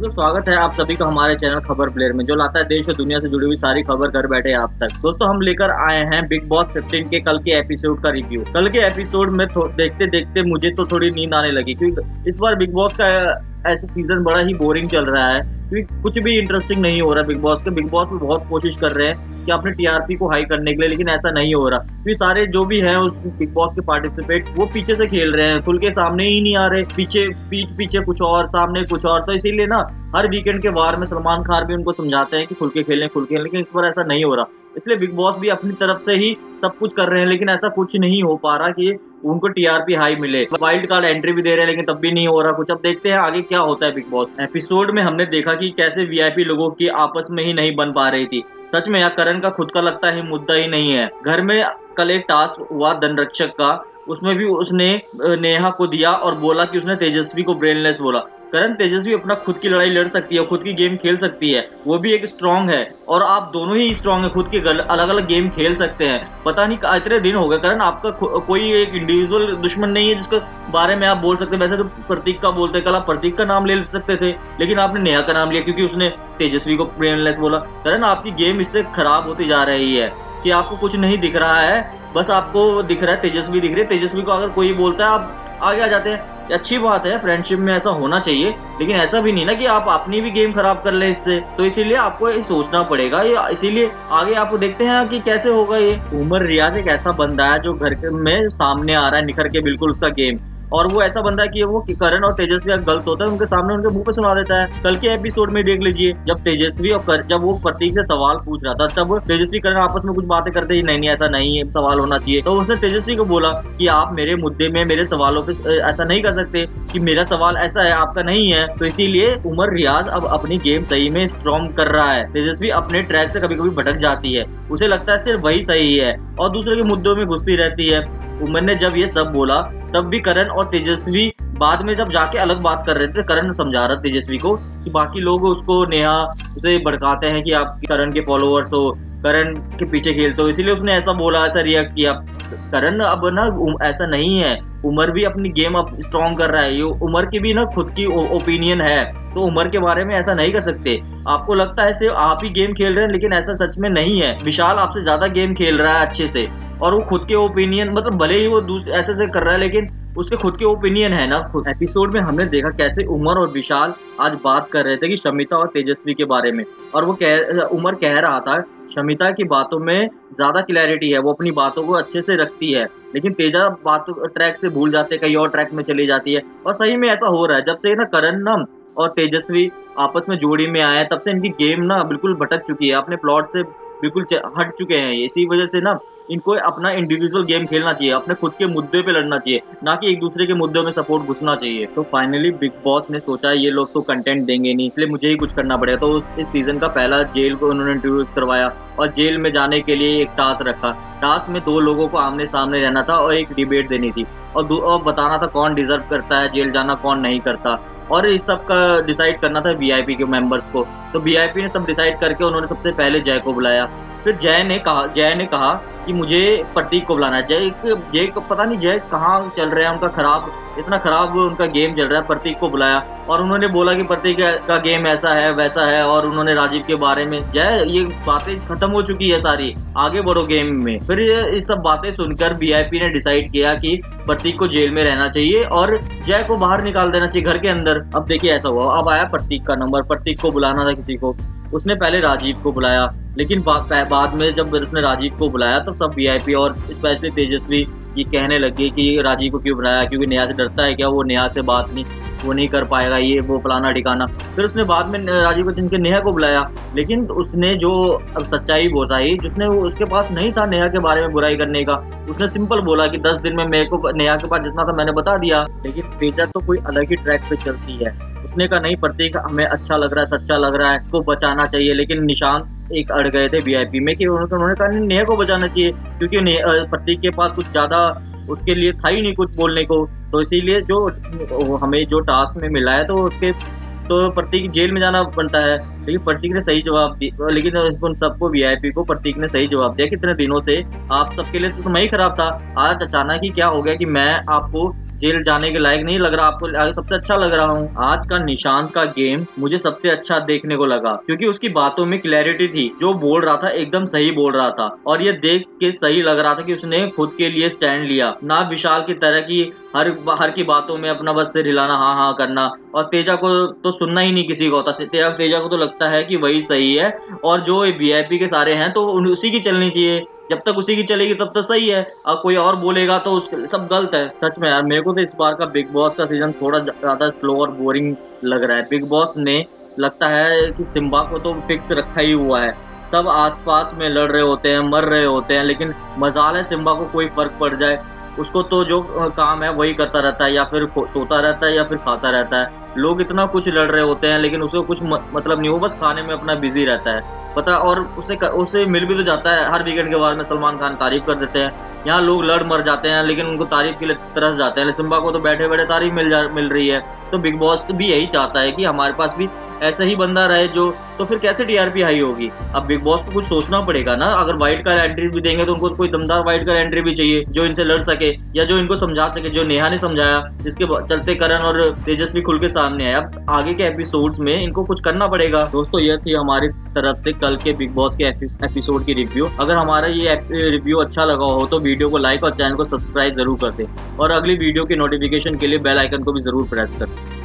दोस्तों स्वागत है आप सभी का हमारे चैनल खबर प्लेयर में, जो लाता है देश और दुनिया से जुड़ी हुई सारी खबर घर बैठे आप तक। दोस्तों हम लेकर आए हैं बिग बॉस 15 के कल के एपिसोड का रिव्यू। कल के एपिसोड में देखते देखते मुझे तो थोड़ी नींद आने लगी, क्योंकि इस बार बिग बॉस का ऐसा सीजन बड़ा ही बोरिंग चल रहा है, क्योंकि कुछ भी इंटरेस्टिंग नहीं हो रहा। बिग बॉस भी बहुत कोशिश कर रहे हैं कि अपने टीआरपी को हाई करने के लिए, लेकिन ऐसा नहीं हो रहा, क्योंकि सारे जो भी हैं उस बिग बॉस के पार्टिसिपेट वो पीछे से खेल रहे हैं, खुल के सामने ही नहीं आ रहे, पीछे कुछ और सामने कुछ और। तो इसीलिए ना हर वीकेंड के वार में सलमान खान भी उनको समझाते हैं कि खुल के खेलें, लेकिन इस बार ऐसा नहीं हो रहा। इसलिए बिग बॉस भी अपनी तरफ से ही सब कुछ कर रहे हैं, लेकिन ऐसा कुछ नहीं हो पा रहा कि उनको टीआरपी हाई मिले। वाइल्ड कार्ड एंट्री भी दे रहे हैं, लेकिन तब भी नहीं हो रहा कुछ। अब देखते हैं आगे क्या होता है बिग बॉस एपिसोड में। हमने देखा कि कैसे वीआईपी लोगों की आपस में ही नहीं बन पा रही थी। सच में यार, करण का खुद का लगता है मुद्दा ही नहीं है। घर में कल एक टास्क हुआ धनरक्षक का, उसमें भी उसने नेहा को दिया और बोला कि उसने तेजस्वी को ब्रेनलेस बोला। करण, तेजस्वी अपना खुद की लड़ाई लड़ सकती है, खुद की गेम खेल सकती है, वो भी एक स्ट्रांग है, और आप दोनों ही स्ट्रांग है, खुद के अलग अलग गेम खेल सकते हैं। पता नहीं इतने दिन हो गए करण, आपका कोई एक इंडिविजुअल दुश्मन नहीं है जिसके बारे में आप बोल सकते हैं। वैसे तो प्रतीक का बोलते, कल आप प्रतीक का नाम ले सकते थे, लेकिन आपने नेहा का नाम लिया क्योंकि उसने तेजस्वी को ब्रेनलेस बोला। करण, आपकी गेम इससे खराब होती जा रही है कि आपको कुछ नहीं दिख रहा है, बस आपको दिख रहा है तेजस्वी दिख रही है। तेजस्वी को अगर कोई बोलता है आप आगे आ जाते हैं। अच्छी बात है, फ्रेंडशिप में ऐसा होना चाहिए, लेकिन ऐसा भी नहीं ना कि आप अपनी भी गेम खराब कर ले इससे। तो इसीलिए आपको ये सोचना पड़ेगा, इसीलिए आगे आपको देखते हैं कि कैसे होगा ये। उमर रियाज एक ऐसा बंदा है जो घर में सामने आ रहा है निखर के बिल्कुल उसका गेम, और वो ऐसा बंदा है कि वो करण और तेजस्वी गलत होता है उनके सामने उनके मुंह पे सुना देता है। कल के एपिसोड में देख लीजिए, जब तेजस्वी और जब वो प्रतीक से सवाल पूछ रहा था, तब तेजस्वी करण आपस में कुछ बातें करते ही नहीं ऐसा नहीं है, सवाल होना चाहिए। तो उसने तेजस्वी को बोला कि आप मेरे मुद्दे में मेरे सवालों पे ऐसा नहीं कर सकते कि मेरा सवाल ऐसा है आपका नहीं है। तो इसीलिए उमर रियाज अब अपनी गेम सही में स्ट्रॉन्ग कर रहा है। तेजस्वी अपने ट्रैक से कभी कभी भटक जाती है, उसे लगता है सिर्फ वही सही है और दूसरे के मुद्दों में घुसती रहती है। उमर ने जब ये सब बोला तब भी करण और तेजस्वी बाद में जब जाके अलग बात कर रहे थे, करण समझा रहा तेजस्वी को कि बाकी लोग उसको नेहा उसे भड़काते हैं कि आप करण के फॉलोअर्स हो, करण के पीछे खेलते हो, इसीलिए उसने ऐसा बोला, ऐसा रिएक्ट किया। करण अब ना ऐसा नहीं है, उमर भी अपनी गेम अब स्ट्रॉन्ग कर रहा है। ये उमर की भी ना खुद की ओपिनियन है, तो उमर के बारे में ऐसा नहीं कर सकते। आपको लगता है सिर्फ आप ही गेम खेल रहे हैं, लेकिन ऐसा सच में नहीं है। विशाल आपसे ज्यादा गेम खेल रहा है अच्छे से, और वो खुद के ओपिनियन मतलब भले ही वो ऐसे से कर रहा है, लेकिन उसके खुद के ओपिनियन है ना। एपिसोड में हमने देखा कैसे उमर और विशाल आज बात कर रहे थे कि शमिता और तेजस्वी के बारे में, और वो उमर कह रहा था शमिता की बातों में ज्यादा क्लैरिटी है, वो अपनी बातों को अच्छे से रखती है, लेकिन तेजा बातों ट्रैक से भूल जाते, कहीं और ट्रैक में चली जाती है। और सही में ऐसा हो रहा है, जब से ना करण ना और तेजस्वी आपस में जोड़ी में आए, तब से इनकी गेम ना बिल्कुल भटक चुकी है, अपने प्लॉट से बिल्कुल हट चुके हैं। इसी वजह से ना इनको अपना इंडिविजुअल गेम खेलना चाहिए, अपने खुद के मुद्दे पे लड़ना चाहिए, ना कि एक दूसरे के मुद्दों में सपोर्ट घुसना चाहिए। तो फाइनली बिग बॉस ने सोचा ये लोग तो कंटेंट देंगे नहीं, इसलिए मुझे ही कुछ करना पड़ेगा। तो इस सीजन का पहला जेल को उन्होंने इंट्रोड्यूस करवाया, और जेल में जाने के लिए एक टास्क रखा। टास्क में 2 लोगों को आमने सामने रहना था और एक डिबेट देनी थी, और बताना था कौन डिजर्व करता है जेल जाना, कौन नहीं करता, और इस सब का डिसाइड करना था वीआईपी के मेंबर्स को। तो वीआईपी ने सब डिसाइड करके उन्होंने सबसे पहले जय को बुलाया। फिर जय ने कहा कि मुझे प्रतीक को बुलाना है। जय को पता नहीं जय कहाँ चल रहे हैं, उनका इतना खराब उनका गेम चल रहा है। प्रतीक को बुलाया और उन्होंने बोला कि प्रतीक का गेम ऐसा है वैसा है, और उन्होंने राजीव के बारे में, जय ये बातें खत्म हो चुकी है सारी, आगे बढ़ो गेम में। फिर ये सब बातें सुनकर वीआईपी ने डिसाइड किया कि प्रतीक को जेल में रहना चाहिए और जय को बाहर निकाल देना चाहिए घर के अंदर। अब देखिए ऐसा हुआ, अब आया प्रतीक का नंबर, प्रतीक को बुलाना था किसी को। उसने पहले राजीव को बुलाया, लेकिन बाद में जब उसने राजीव को बुलाया तो सब वीआईपी और स्पेशली तेजस्वी ये कहने लगे कि राजीव को क्यों बुलाया, क्योंकि नेहा से डरता है क्या, वो नेहा से बात वो नहीं कर पाएगा, ये वो फलाना ठिकाना। फिर उसने बाद में राजीव को जिनके नेहा को बुलाया, लेकिन उसने जो अब सच्चाई बताई, जिसने उसके पास नहीं था नेहा के बारे में बुराई करने का, उसने सिंपल बोला कि 10 दिन में मेरे को नेहा के पास जितना था मैंने बता दिया। लेकिन तेजा तो कोई अलग ही ट्रैक पे चलती है, उसने कहा नहीं प्रतीक हमें अच्छा लग रहा है, सच्चा लग रहा है, इसको बचाना चाहिए। लेकिन निशान एक अड़ गए थे वीआईपी में कि उन्होंने कहा नेहा को बचाना चाहिए, क्योंकि प्रतीक के पास कुछ ज्यादा उसके लिए था ही नहीं कुछ बोलने को। तो इसीलिए जो हमें जो टास्क में मिला है तो प्रतीक जेल में जाना बनता है। लेकिन प्रतीक ने सही जवाब दिया, लेकिन उन सबको वीआईपी को प्रतीक ने सही जवाब दिया। कितने दिनों से आप सबके लिए तो मैं ही खराब था, आज अचानक ही क्या हो गया कि मैं आपको जेल जाने के लायक नहीं लग रहा आपको, सबसे अच्छा लग रहा हूँ। आज का निशांत का गेम मुझे सबसे अच्छा देखने को लगा, क्योंकि उसकी बातों में क्लैरिटी थी। जो बोल रहा था एकदम सही बोल रहा था, और ये देख के सही लग रहा था कि उसने खुद के लिए स्टैंड लिया, ना विशाल की तरह की हर की बातों में अपना बस सिर हिलाना, हाँ हाँ करना। और तेजा को तो सुनना ही नहीं किसी को होता। तेजा को तो लगता है कि वही सही है, और जो वीआईपी के सारे हैं तो उसी की चलनी चाहिए। जब तक उसी की चलेगी तब तक सही है, और कोई और बोलेगा तो सब गलत है। सच में यार, मेरे को तो इस बार का बिग बॉस का सीजन थोड़ा ज्यादा स्लो और बोरिंग लग रहा है। बिग बॉस ने लगता है कि सिम्बा को तो फिक्स रखा ही हुआ है। सब आसपास में लड़ रहे होते हैं, मर रहे होते हैं, लेकिन मजाल है सिम्बा को कोई फर्क पड़ जाए। उसको तो जो काम है वही करता रहता है, या फिर सोता रहता है या फिर खाता रहता है। लोग इतना कुछ लड़ रहे होते हैं लेकिन उसको कुछ मतलब नहीं, वो बस खाने में अपना बिजी रहता है, पता। और उसे मिल भी तो जाता है। हर वीकेंड के बाद में सलमान खान तारीफ कर देते हैं। यहाँ लोग लड़ मर जाते हैं लेकिन उनको तारीफ के लिए तरस जाते हैं। सिम्बा को तो बैठे बैठे तारीफ मिल रही है। तो बिग बॉस भी यही चाहता है कि हमारे पास भी ऐसा ही बंदा रहे जो, तो फिर कैसे टीआरपी हाई होगी। अब बिग बॉस को कुछ सोचना पड़ेगा ना। अगर वाइल्ड कार्ड एंट्री भी देंगे तो उनको कोई दमदार वाइल्ड कार्ड एंट्री भी चाहिए, जो इनसे लड़ सके या जो इनको समझा सके, जो नेहा ने समझाया, जिसके चलते करण और तेजस्वी खुल के सामने आए। अब आगे के एपिसोड्स में इनको कुछ करना पड़ेगा। दोस्तों, यह थी हमारी तरफ से कल के बिग बॉस के एपिसोड की रिव्यू। अगर हमारा ये रिव्यू अच्छा लगा हो तो वीडियो को लाइक और चैनल को सब्सक्राइब जरूर कर दें, और अगली वीडियो की नोटिफिकेशन के लिए बेल आइकन को भी जरूर प्रेस कर दें।